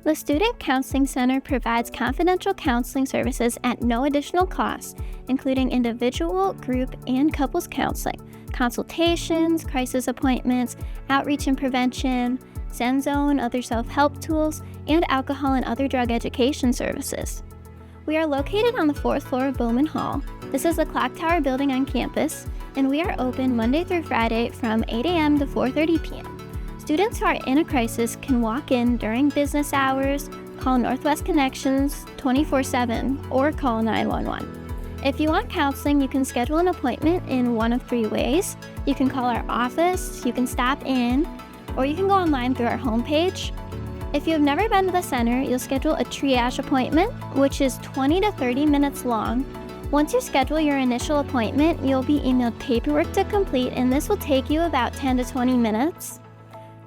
The Student Counseling Center provides confidential counseling services at no additional cost, including individual, group, and couples counseling, consultations, crisis appointments, outreach and prevention, Zen Zone, other self-help tools, and alcohol and other drug education services. We are located on the 4th floor of Bowman Hall. This is the Clock Tower building on campus, and we are open Monday through Friday from 8 a.m. to 4:30 p.m. Students who are in a crisis can walk in during business hours, call Northwest Connections 24/7, or call 911. If you want counseling, you can schedule an appointment in one of three ways. You can call our office, you can stop in, or you can go online through our homepage. If you have never been to the center, you'll schedule a triage appointment, which is 20 to 30 minutes long. Once you schedule your initial appointment, you'll be emailed paperwork to complete, and this will take you about 10 to 20 minutes.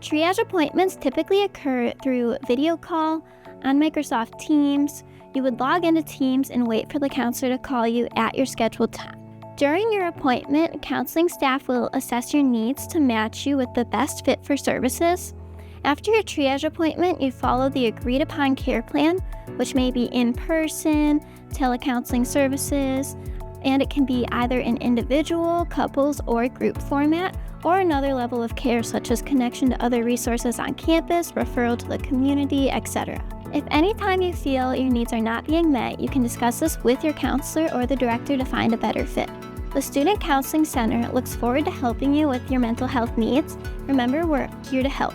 Triage appointments typically occur through video call on Microsoft Teams. You would log into Teams and wait for the counselor to call you at your scheduled time. During your appointment, counseling staff will assess your needs to match you with the best fit for services. After your triage appointment, you follow the agreed-upon care plan, which may be in-person, telecounseling services, and it can be either in individual, couples, or group format, or another level of care such as connection to other resources on campus, referral to the community, etc. If any time you feel your needs are not being met, you can discuss this with your counselor or the director to find a better fit. The Student Counseling Center looks forward to helping you with your mental health needs. Remember, we're here to help.